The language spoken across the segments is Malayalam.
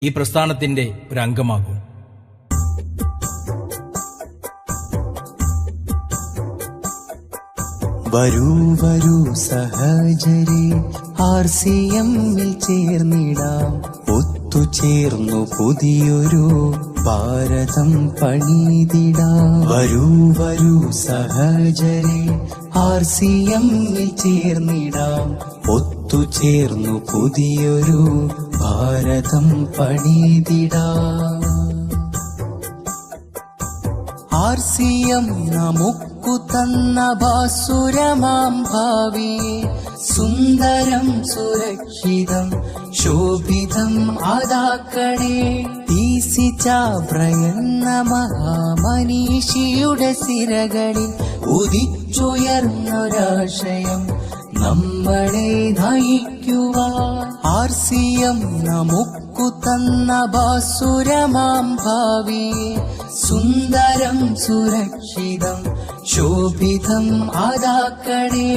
ഈ പ്രസ്ഥാനത്തിന്റെ ഒരു അംഗമാകും. വരൂ വരൂ സഹചരി, RCMൽ ചേർന്നിടാം. ഒത്തുചേർന്നു പുതിയൊരു ഭാരതം പണിതിടാം. വരൂ വരൂ സഹചരി, RCMൽ ചേർന്നിടാം. ഒത്തുചേർന്നു പുതിയൊരു ഭാരതം പണിതിടാം. RCM നമുക്കു തന്ന ഭാസുരമാം ഭാവിയെ സുന്ദരം സുരക്ഷിതം ശോഭിതം ആദാക്കണേ. തീസിച്ചാബ്രയെന്ന മഹാമനീഷിയുടെ സിരകളിൽ ഉദിച്ചുയർന്നൊരാശയം നമ്മളെ നയിക്കുവാൻ. RCM നമുക്കു തന്ന ഭാസുരമാം ഭാവിയെ സുന്ദരം സുരക്ഷിതം ശോഭിതം ആദാക്കണേ.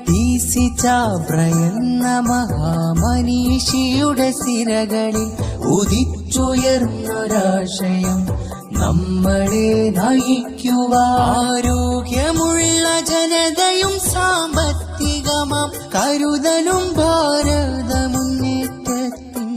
തീസിച്ചാബ്രയെന്ന മഹാമനീഷിയുടെ സിരകളിൽ ഉദിച്ചുയർന്നൊരാശയം നമ്മളെ നയിക്കുവാൻ. ആരോഗ്യമുള്ള ജനതയും സാമ്പത്തികമാം കരുതലും ഭാരതമുന്നേറ്റത്തിൻ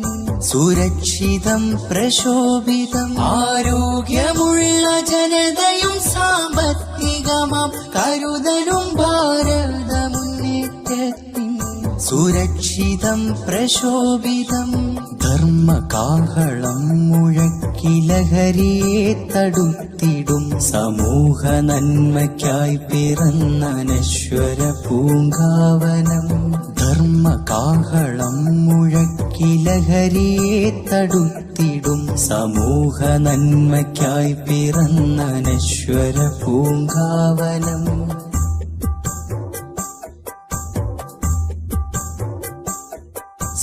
സുരക്ഷിതം പ്രശോഭിതം. ആരോഗ്യമുള്ള ജനതയും സാമ്പത്തികമാം കരുതലും ഭാരതമുന്നേറ്റത്തിൻ സുരക്ഷിതം പ്രശോഭിതം. ധർമ്മകാഹളം മുഴക്കി ലഹരിയെ തടുത്തിടും സമൂഹ നന്മയ്ക്കായി പിറന്ന നശ്വര പൂങ്കാവനം. ധർമ്മകാഹളം മുഴക്കി ലഹരിയെ തടുത്തിടും സമൂഹ നന്മയ്ക്കായി പിറന്ന നശ്വര പൂങ്കാവനം.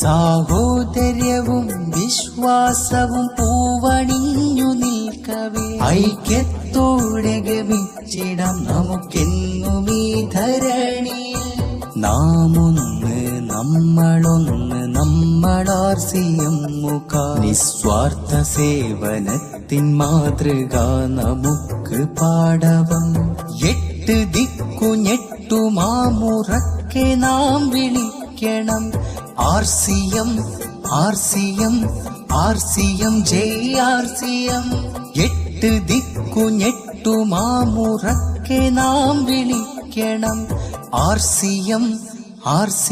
സാഹോദര്യവും വിശ്വാസവും പൂവണിഞ്ഞു നിൽക്കവേ ഐക്യത്തോടെ ഗമിച്ചിടാം നമുക്കെന്നും ഈ ധരണിയിൽ. നാമൊന്ന് നമ്മളൊന്ന് നമ്മൾ RCM നിസ്വാർത്ഥ സേവനത്തിൻ മാതൃക നമുക്ക് പാടവം. 8 ദിക്കു ഞെട്ടുമാമുറക്കെ നാം വിളിക്കണം RCM RCM RCM ജയ് RCM. 8 ദിക്കു ഞെട്ടുമാമുറക്കെ നാം വിളിക്കണം RCM RCM.